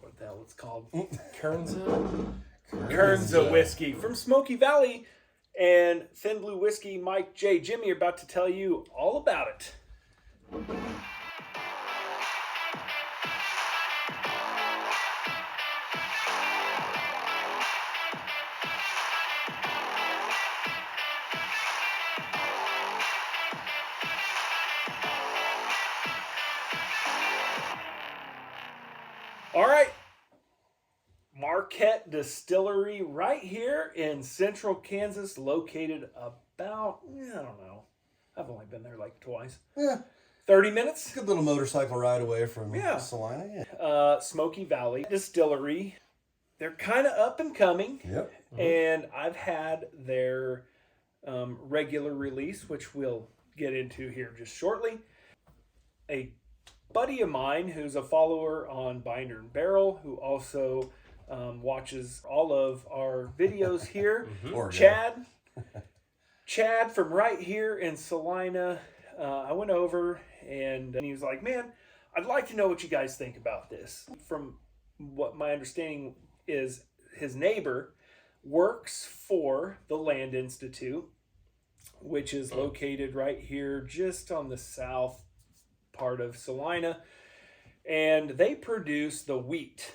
what the hell it's called. Kernza Whiskey from Smoky Valley. And Thin Blue Whiskey, Mike, Jay, Jimmy are about to tell you all about it. All right. Marquette Distillery right here in central Kansas, located about, I don't know. I've only been there like twice. Yeah. 30 minutes. Good little motorcycle ride away from Salina. Yeah. Smoky Valley Distillery. They're kind of up and coming. Yep. And I've had their regular release, which we'll get into here just shortly. A buddy of mine who's a follower on Binder and Barrel, who also watches all of our videos here. Chad from right here in Salina. I went over and he was like, man, I'd like to know what you guys think about this. From what my understanding is, his neighbor works for the Land Institute, which is located right here just on the south part of Salina. And they produce the wheat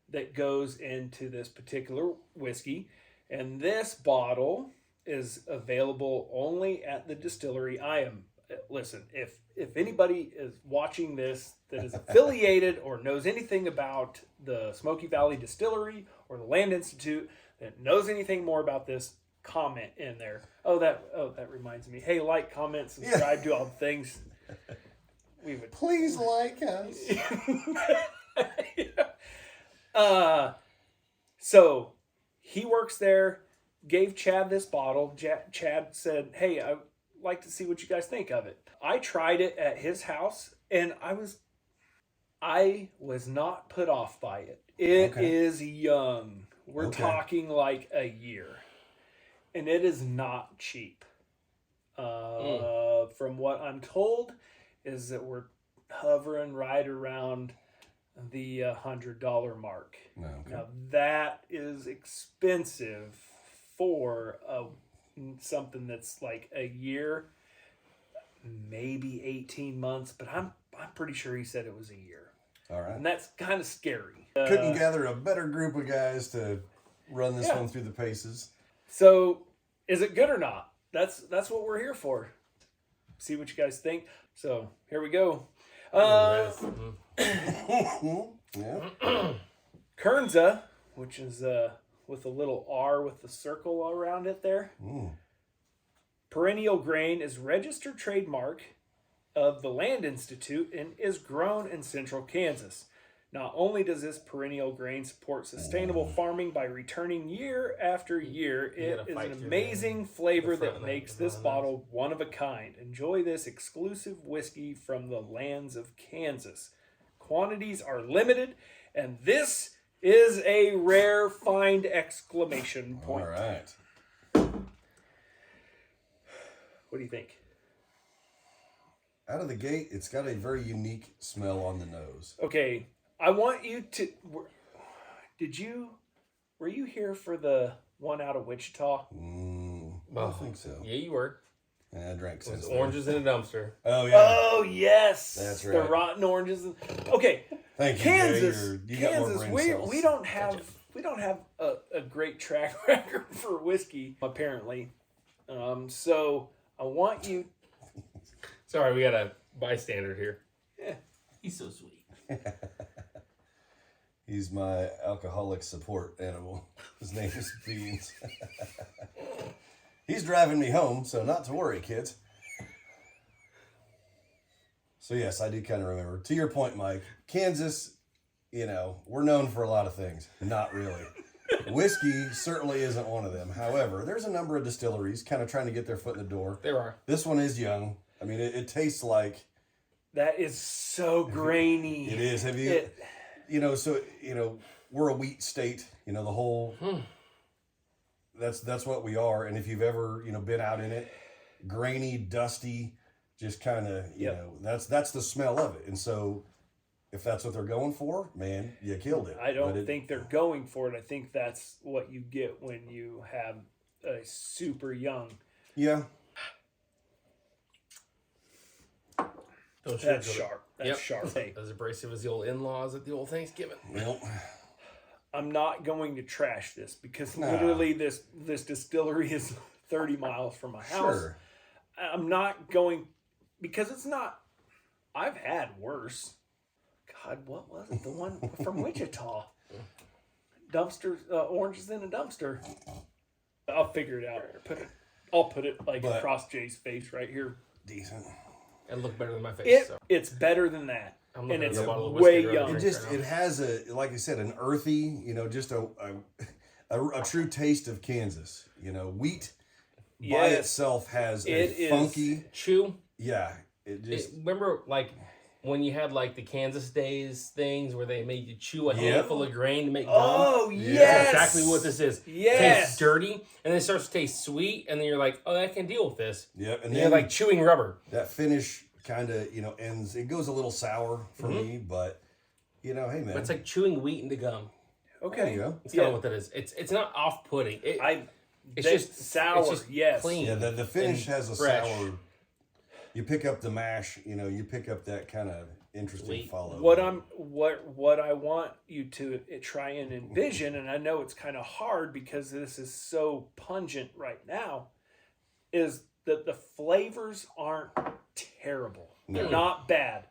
that goes into this particular whiskey. And this bottle is available only at the distillery. Listen, if anybody is watching this that is affiliated or knows anything about the Smoky Valley Distillery or the Land Institute that knows anything more about this, comment in there. That reminds me. Hey, like, comment, subscribe, do all the things. Please like us. So he works there, gave Chad this bottle. Chad said, hey, I'd like to see what you guys think of it. I tried it at his house, and I was not put off by it. It is young. We're talking like a year. And it is not cheap. From what I'm told, is that we're hovering right around the $100 mark. Now that is expensive for something that's like a year, maybe 18 months, but I'm pretty sure he said it was a year. All right. And that's kind of scary. Couldn't gather a better group of guys to run this one through the paces. So, is it good or not? That's what we're here for. See what you guys think. So, here we go. Kernza, which is with a little R with the circle around it there. Perennial grain is registered trademark of the Land Institute and is grown in central Kansas. Not only does this perennial grain support sustainable farming by returning year after year, it is an amazing flavor that makes this bottle one of a kind. Enjoy this exclusive whiskey from the lands of Kansas. Quantities are limited, and this is a rare find! Exclamation point. All right. What do you think? Out of the gate, it's got a very unique smell on the nose. Okay, I want you to... Were you here for the one out of Wichita? I don't think so. Yeah, you were. I drank since then. Oranges in a dumpster. Oh, yeah. Oh, yes. That's right. The rotten oranges. Okay. Thank you, Kansas. Jay. You got more brain cells. We don't have a great track record for whiskey, apparently. So I want you... Sorry, we got a bystander here. Yeah. He's so sweet. He's my alcoholic support animal. His name is Beans. He's driving me home, so not to worry, kids. So yes, I do kind of remember. To your point, Mike, Kansas, we're known for a lot of things. Not really. Whiskey certainly isn't one of them. However, there's a number of distilleries kind of trying to get their foot in the door. There are. This one is young. I mean, it tastes like... That is so grainy. It is. Have you... we're a wheat state. The whole... That's what we are. And if you've ever, been out in it, grainy, dusty, just kind of, that's the smell of it. And so if that's what they're going for, man, you killed it. I don't think they're going for it. I think that's what you get when you have a super young. Yeah. That's sharp. That's sharp. Hey, As abrasive as the old in-laws at the old Thanksgiving. Well, I'm not going to trash this because literally this distillery is 30 miles from my house. sure. I'm not going because it's not. I've had worse. God, what was it? The one from Wichita. Dumpster, oranges in a dumpster. I'll figure it out. I'll put it like across Jay's face right here. Decent. And look better than my face. It's better than that. I'm And looking at it's the bottle of way whiskey young. It has like I said, an earthy, just a true taste of Kansas. Wheat by itself has a funky chew. Yeah, it just. Remember, like when you had like the Kansas Days things where they made you chew a handful of grain to make gum. Oh Yeah. yes, That's exactly what this is. Yes, Tastes dirty, and then it starts to taste sweet, and then you're like, oh, I can deal with this. Yep, And you're like chewing rubber. That finish kind of ends. It goes a little sour for me, but hey man, But it's like chewing wheat into gum. okay. There you go. That's kind of what that is. It's not off-putting. It's just sour. It's just yes, clean. Yeah, the finish has a fresh. sour. You pick up the mash, you pick up that kind of interesting Sweet. follow. What I want you to try and envision, and I know it's kind of hard because this is so pungent right now, is that the flavors aren't terrible. They're not bad.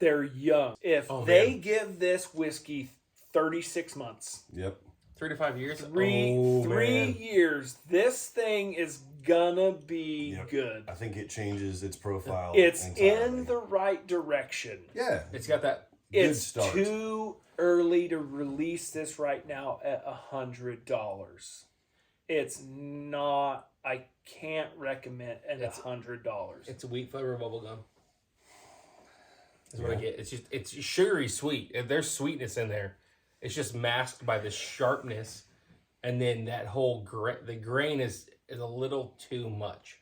They're young. If they give this whiskey 36 months, Yep. 3 to 5 years. three years, this thing is gonna be good. I think it changes its profile. It's entirely. in the right direction. Yeah. It's got that. It's start. too early to release this right now at $100. It's not. I can't recommend at $100. It's a wheat flavor bubblegum. That's what I get. It's sugary sweet. There's sweetness in there. It's just masked by the sharpness, and then that whole the grain is a little too much.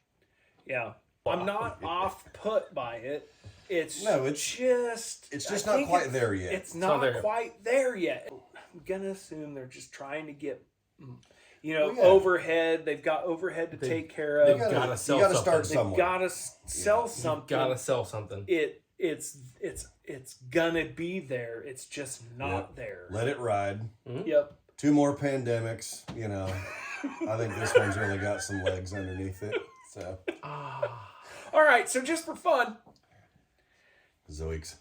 Yeah, I'm not off put by it. It's just not quite there yet. It's not quite there yet. I'm gonna assume they're just trying to get, overhead. They've got overhead to take care of. They've got to sell you gotta something. start somewhere. They've got to sell something. Got to sell something. It's gonna be there. It's just not there. Let it ride. Mm-hmm. Yep. 2 more pandemics. I think this one's really got some legs underneath it. So. All right. So just for fun, Zoiks.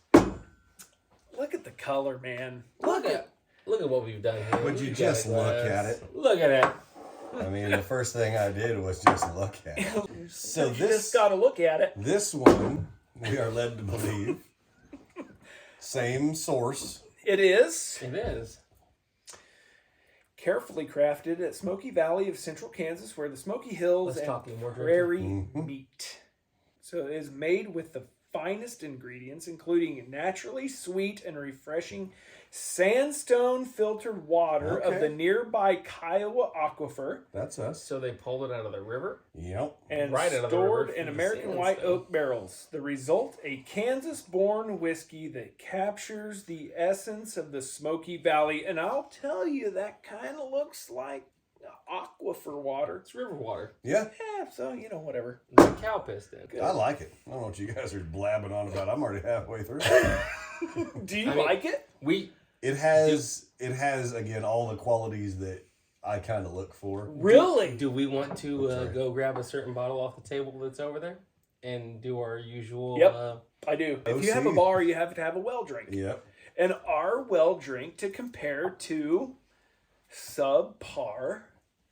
look at the color, man. Look at what we've done here. Would you just look at it? Look at it. I mean, the first thing I did was just look at it. So You just gotta look at it. This one, we are led to believe, same source. It is It is. carefully crafted at Smoky Valley of Central Kansas, where the Smoky Hills Let's talk and more prairie Mm-hmm. meet. So it is made with the finest ingredients, including naturally sweet and refreshing sandstone filtered water of Okay. the nearby Kiowa Aquifer, That's us. So they pulled it out of the river. Yep. and Right out of the stored river in through American the white sandstone. oak barrels. The result, a Kansas-born whiskey that captures the essence of the Smoky Valley. And I'll tell you, that kind of looks like aquifer water. It's river water. Yeah, Yeah, so, whatever. The cow piss then. I like it. I don't know what you guys are blabbing on about. I'm already halfway through. Do you I mean- like it? It has again all the qualities that I kind of look for. Really? Do we want to Sorry. go grab a certain bottle off the table that's over there and do our usual? Yep. I do. If you have a OC. bar, you have to have a well drink. Yep. And our well drink to compare to subpar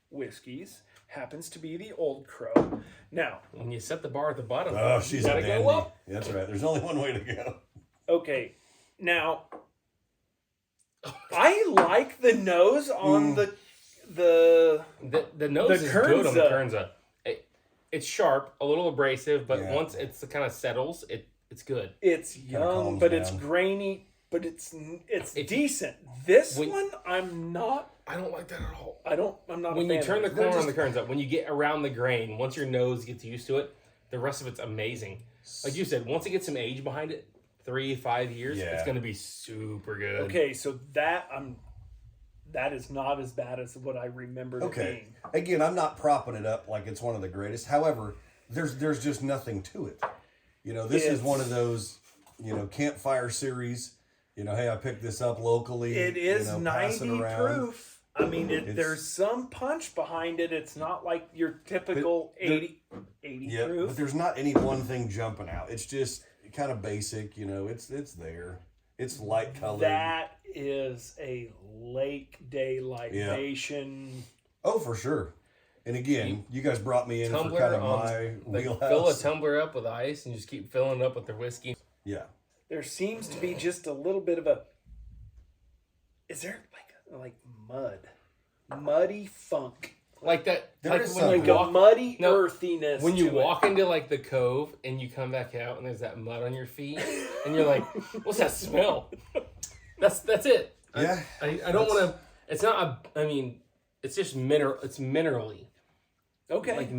whiskeys happens to be the Old Crow. Now, When you set the bar at the bottom, Oh, you she's a gotta dandy. go up. That's right. There's only one way to go. okay, now I like the nose on the The nose The is good on the Kernza. Kernza. It's sharp, a little abrasive, but Yeah. once it's kind of settles, it's good. it's young, calms but it's down. grainy, but it's If- decent. This when- one, I'm not. I don't like that at all. I'm not. When a you fan turn the of it. corner on the Kernza, when you get around the grain, once your nose gets used to it, the rest of it's amazing. Like you said, once it gets some age behind it, 3-5 years, Yeah. it's going to be super good. Okay, so that is not as bad as what I remembered it being. Again, I'm not propping it up like it's one of the greatest. However, there's just nothing to it. You know, this is one of those, you know, campfire series. You know, hey, I picked this up locally. It is you know, pass it 90 around. proof. I mean, there's some punch behind it. It's not like your typical 80 proof. But there's not any one thing jumping out. It's just kind of basic. You know, it's there. It's light colored. That is a lake day libation. Oh, for sure. And again, you guys brought me in for Tumbler kind of on, my like, wheelhouse. fill a tumbler up with ice and just keep filling it up with their whiskey. Yeah. There seems to be just a little bit of a. Is there like muddy funk? Like that. There Like is when you something. Like a walk, muddy No, earthiness. when you to walk into like the cove and you come back out and there's that mud on your feet and you're like, what's that smell? That's it. Yeah. I don't want to. It's not. I mean, it's just mineral. It's minerally. it. Okay. Like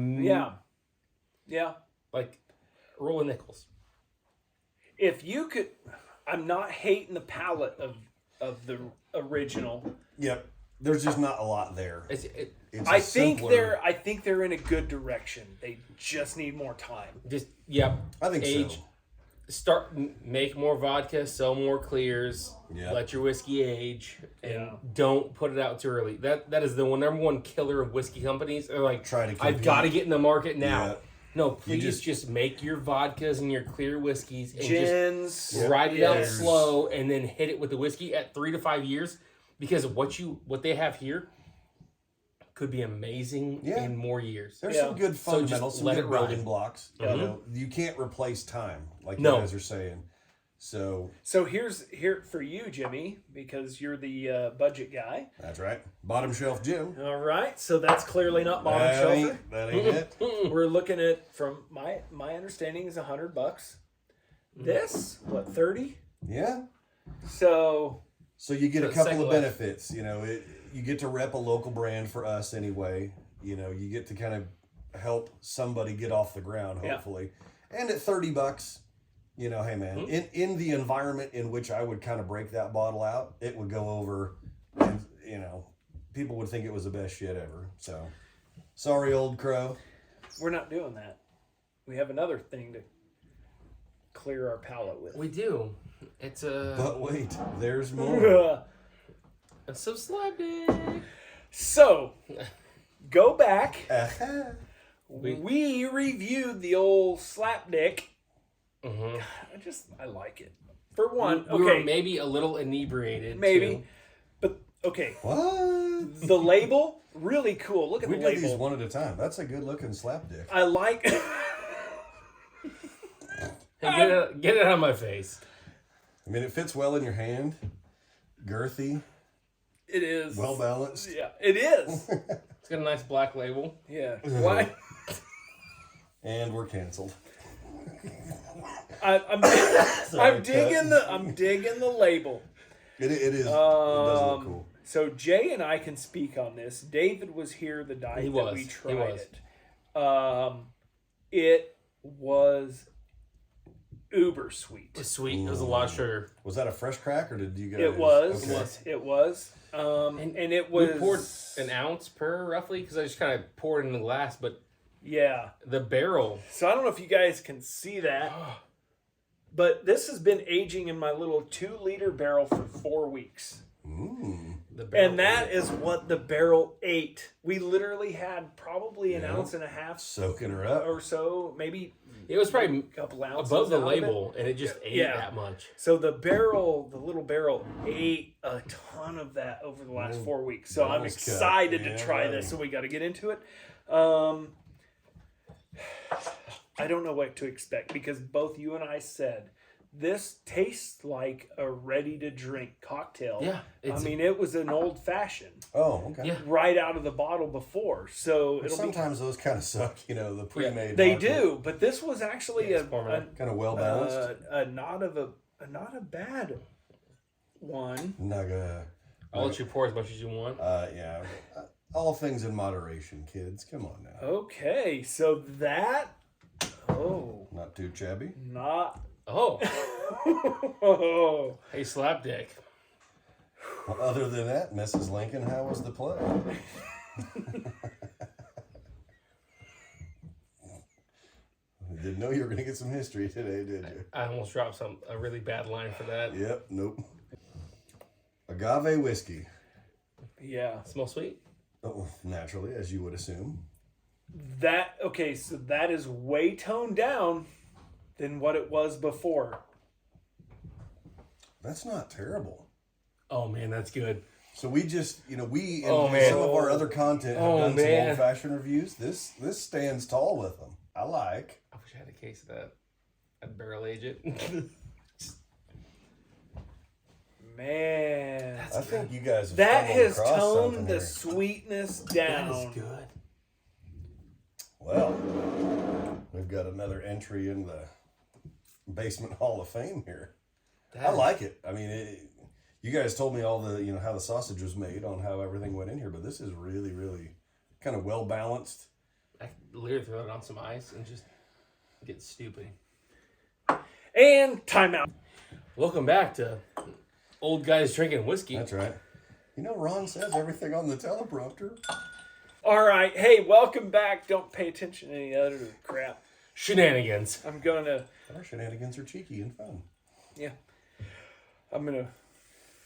yeah. Like roll of nickels. If you could, I'm not hating the palate of the original. Yep. There's just not a lot there. It's It's I a think simpler- they're in a good direction. They just need more time. just I think age. so. Make more vodka, sell more clears. Yeah. Let your whiskey age, and Yeah. don't put it out too early. That is the number one killer of whiskey companies. They're like, Try to I've compete. got to get in the market now. Yeah. No, please just- just make your vodkas and your clear whiskeys and Gins. just ride it out yes. slow, and then hit it with the whiskey at 3 to 5 years, because what they have here could be amazing Yeah. in more years. There's Yeah. some good So fundamentals, just some let good it ride. building blocks. You know, you can't replace time, like No. you guys are saying. So So here for you, Jimmy, because you're the budget guy. that's right. Bottom shelf Jim. All right, so that's clearly not bottom That shelf. ain't, that ain't it. We're looking at, from my understanding, is $100. This 30? Yeah. So So you get a The couple second of left. benefits. You know, you get to rep a local brand for us anyway. You know, you get to kind of help somebody get off the ground, Yeah. hopefully. And at $30, you know, hey man, in the environment in which I would kind of break that bottle out, it would go over, and you know, people would think it was the best shit ever. So, sorry, old crow. we're not doing that. We have another thing to clear our palate with. We do. It's a But wait, there's more. some Slapdick. So, go back. Uh-huh. We reviewed the old Slapdick. Mhm. I like it. For one, We were okay, maybe a little inebriated. maybe. too. But okay, What? the label, really cool. Look at We the do label. these one at a time. That's a good looking slap dick. I like. Hey, get it out of my face. I mean, it fits well in your hand. Girthy, It is. well balanced. Yeah, it is. It's got a nice black label. Yeah. Why? And we're canceled. I'm digging the label. It is. It does look cool. So Jay and I can speak on this. David was here the night He that was. we He tried was. it. It was uber sweet. It was sweet. It was a lot of sugar. Was that a fresh crack or did you guys? It was. Okay. It was. And it was. We poured an ounce per roughly because I just kind of poured it in the glass, but Yeah. the barrel. So I don't know if you guys can see that, but this has been aging in my little 2-liter barrel for 4 weeks. The barrel And that is what the barrel ate. We literally had probably an Yeah. ounce and a half Soaking her up. or so, maybe It was probably a couple ounces above the out of it. label, and it just ate Yeah. that much. So the little barrel ate a ton of that over the last 4 weeks. So I'm Barrel's cut. excited Yeah, to try buddy. this. So we got to get into it. I don't know what to expect because both you and I said this tastes like a ready-to-drink cocktail. Yeah, I mean, it was an old-fashioned Oh, okay. Yeah. right out of the bottle before. So it'll be. Sometimes those kind of suck, you know, the pre-made. They vodka. do, but this was actually Yeah, it's formative. Kind of well balanced. not a bad one. I'll let you pour as much as you want. Yeah. All things in moderation, kids. Come on now. Okay, so that Not too shabby. not Oh, Oh. Hey, Slapdick. Well, other than that, Mrs. Lincoln, how was the play? Didn't know you were going to get some history today, did you? I almost dropped a really bad line for that. Yep, nope. Agave whiskey. Yeah. Smells sweet. Oh, naturally, as you would assume. So that is way toned down than what it was before. That's not terrible. Oh man, that's good. So we just, we in Oh, man. some of our other content have Oh, done man. some old-fashioned reviews. This stands tall with them. I like. I wish I had a case of that. I'd barrel age it. Man. I think you guys have That stumbled has across something toned the here. sweetness That down. is good. Well, we've got another entry in the Basement Hall of Fame here. I like it. I mean, you guys told me all the, how the sausage was made, on how everything went in here, but this is really, really kind of well balanced. I literally throw it on some ice and just get stupid. And timeout. Welcome back to Old Guys Drinking Whiskey. That's right. Ron says everything on the teleprompter. All right. Hey, welcome back. Don't pay attention to any other crap. Shenanigans. I'm going to... Our shenanigans are cheeky and fun. Yeah. I'm going to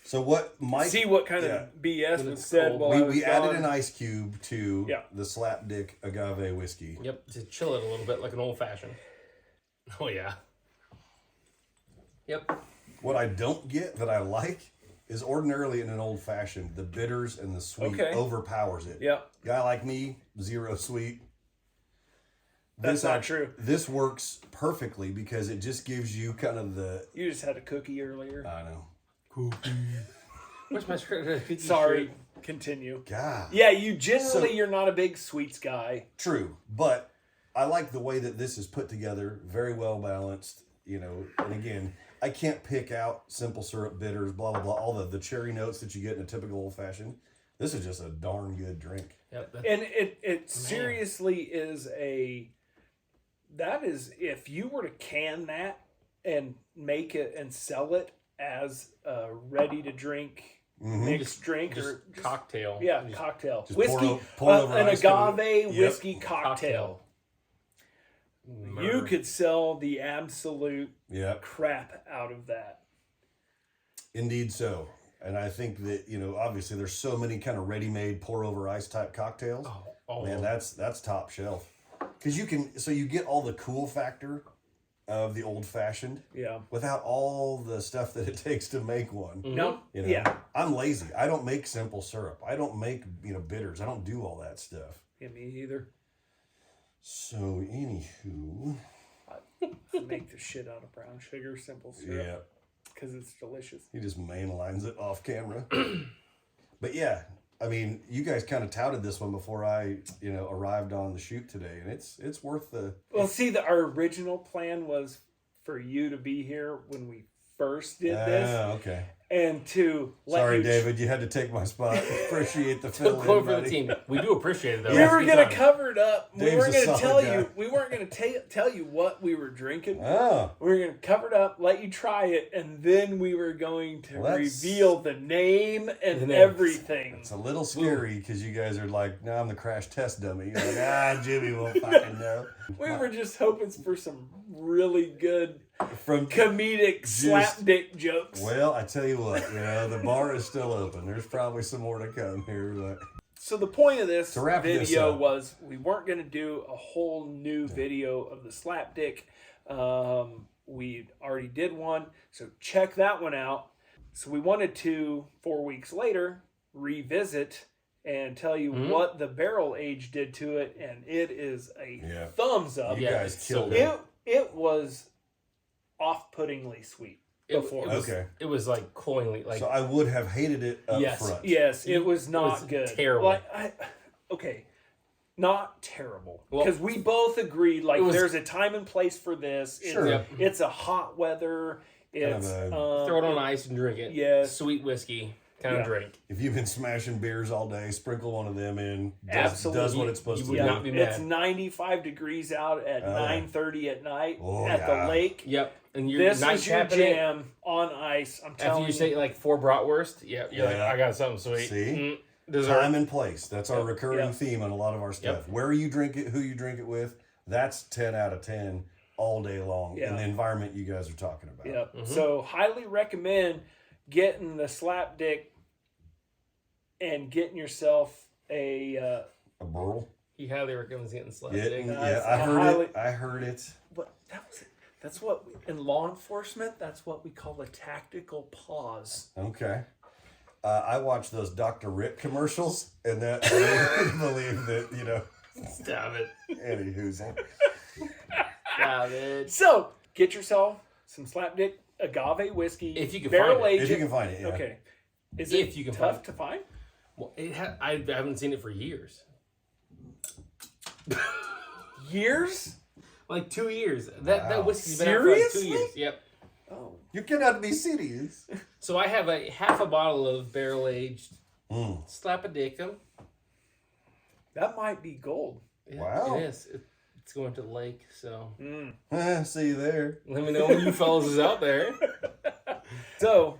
So what Mike... see what kind yeah. of BS When was it's said cold. while I was We added gone. an ice cube to Yeah. the Slapdick Agave Whiskey. Yep, to chill it a little bit like an old fashioned. Oh yeah. Yep. What I don't get that I like is ordinarily in an old fashioned, the bitters and the sweet Okay. overpowers it. Yeah. Guy like me, zero sweet. That's not true. This works perfectly because it just gives you kind of the... You just had a cookie earlier. I know. Where's my cookie Sorry. sheet? Continue. God. Yeah, you're not a big sweets guy. True. But I like the way that this is put together. Very well balanced. And again, I can't pick out simple syrup bitters, blah, blah, blah. All the cherry notes that you get in a typical old fashioned. This is just a darn good drink. Yep, And it seriously is that is, if you were to can that and make it and sell it as a ready to drink mixed drink just or just, cocktail. yeah, Just cocktail. Just Whiskey, pour over an ice to it. agave Yep. whiskey cocktail. You murder. could sell the absolute Yep. crap out of that. Indeed so. And I think that, obviously there's so many kind of ready-made pour over ice type cocktails. Oh, Man, that's top shelf. Because you get all the cool factor of the old fashioned Yeah. without all the stuff that it takes to make one. No. You know? Yeah. I'm lazy. I don't make simple syrup. I don't make, bitters. I don't do all that stuff. Yeah, me either. So, anywho. I make the shit out of brown sugar simple syrup. Yeah. Because it's delicious. He just mainlines it off camera. But yeah, I mean, you guys kind of touted this one before I, arrived on the shoot today, and it's worth the... Well, see, our original plan was for you to be here when we first did this, okay. and to let Sorry, you David, you had to take my spot. Appreciate the Took fill one in, for the buddy. team. We do appreciate it though. We Let's were be gonna honest. cover it up. We Dave's weren't a gonna solid tell guy. you. We weren't gonna tell you what we were drinking. Oh, We were gonna cover it up, let you try it, and then we were going to Well, that's- reveal the name and The name. everything. it's a little scary because you guys are like, no, I'm the crash test dummy. You're like, Jimmy won't fucking know. We were just hoping for some really good From comedic slapdick jokes. Well, I tell you what, the bar is still open. There's probably some more to come here, but So the point of this To wrap this video up. was we weren't going to do a whole new video of the Slapdick. We already did one, so check that one out. So we wanted to, 4 weeks later, revisit and tell you what the barrel age did to it, and it is a Yeah. thumbs up. you Yeah, guys it's killed so it. It was off-puttingly sweet before. Okay. It was like cloyingly like So I would have hated it up Yes. front. Yes, it was not was good. terrible. Okay, not terrible. Well, Because we both agreed, like, it was- there's a time and place for this. It's, Sure. Yep. it's a hot weather. It's Kind throw it on ice and drink it. Yes. Sweet whiskey kind Yeah. of drink. If you've been smashing beers all day, sprinkle one of them in. Absolutely. Does what it's supposed You to would do. not be It's mad. 95 degrees out at Oh, yeah. 9:30 at night Oh, at yeah. the lake. Yep. And you're This night is your capping it. jam on ice. I'm telling After you say like 4 bratwurst, you're like, Yeah. I got something sweet. See? Dessert. Time and place. That's our recurring Yep. theme on a lot of our stuff. Where you drink it, who you drink it with, that's 10 out of 10 all day long in the environment you guys are talking about. Yep. So highly recommend getting the Slapdick and getting yourself a burl. He highly recommends getting Slapdick. I heard it. what that was. That's what in law enforcement. That's what we call a tactical pause. Okay. I watch those Dr. Rick commercials, and that I believe that, Stop it. anywho's. Stop it. So get yourself some Slapdick Agave Whiskey. If you can barrel find it. age If you can find it, yeah. Okay. Is If it you can tough find to find? Well, I haven't seen it for years. Years? Like 2 years. That Wow. whiskey's been out for like 2 Seriously? years. Yep. Oh. You cannot be serious. So I have a half a bottle of barrel aged Slapdick. That might be gold. Yeah, Wow. It is. It's going to the lake, so See you there. let me know when you fellas is out there. So,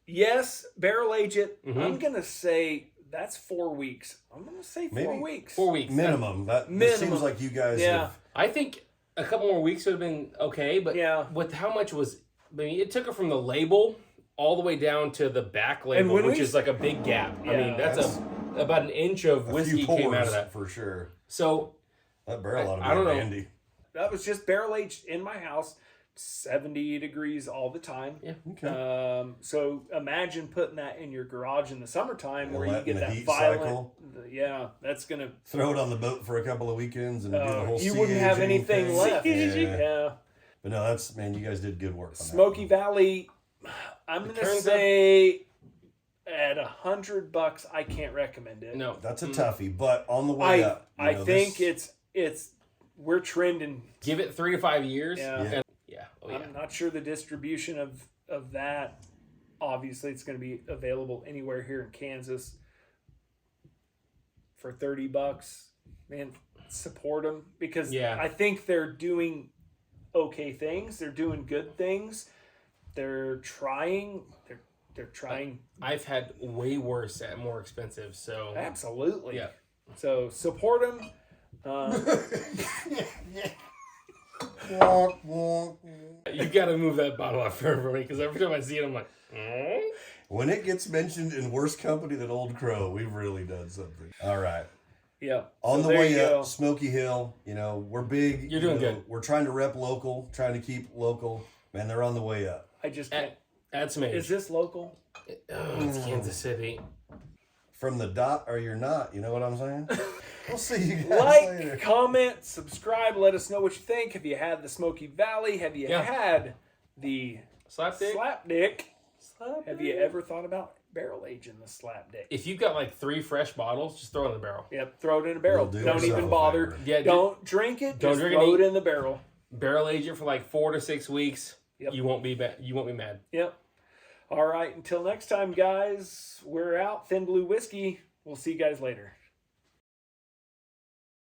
yes, barrel age it. I'm going to say that's 4 weeks. I'm going to say 4 Maybe weeks. 4 weeks. Minimum. That Minimum. seems like you guys Yeah. have. I think a couple more weeks would have been okay, but Yeah. with how much was, I mean, it took it from the label all the way down to the back label, when which we- is like a big gap. I Yeah. mean, that's about an inch of A whiskey few came out pours of that. for sure. So That barrel ought to be I don't know. handy. That was just barrel aged in my house, 70 degrees all the time. Yeah. Okay. So imagine putting that in your garage in the summertime where you Letting get the that heat violent. cycle. Yeah, that's going to. Throw it on the boat for a couple of weekends and do the whole You wouldn't have sieging anything thing. left. Yeah. Yeah. But no, you guys did good work on Smoky Valley, I'm going to Kernza? say at $100, I can't recommend it. no, that. That's a toughie, but on the way up. I think it's we're trending. give it 3 to 5 years. Yeah. And, Oh, yeah. I'm not sure the distribution of that. Obviously, it's going to be available anywhere here in Kansas for $30. Man, support them because I think they're doing okay things. They're doing good things. They're trying. They're trying. I've had way worse at more expensive. So Absolutely. Yeah. So support them. you got to move that bottle off for me because every time I see it, I'm like, When it gets mentioned in worse company than Old Crow, we've really done something. All right. Yeah. On So the there way you up, go. Smoky Hill, we're big. You're doing good. We're trying to rep local, trying to keep local. Man, they're on the way up. I just can't. add some age. Is this local? Oh, it's Kansas City. From the dot or you're not, you know what I'm saying? We'll see you guys later. Like, comment, subscribe. Let us know what you think. Have you had the Smoky Valley? Have you had the Slapdick? Slapdick? Have you ever thought about barrel aging the Slapdick? If you've got like 3 fresh bottles, just throw it in the barrel. Yep, throw it in a barrel. We'll do Don't ourselves even a bother. favor. Yeah, Don't drink it. don't Just drink it throw it neat. in the barrel. Barrel age it for like 4 to 6 weeks. Yep. You won't be mad. Yep. All right. Until next time, guys. We're out. Thin Blue Whiskey. We'll see you guys later.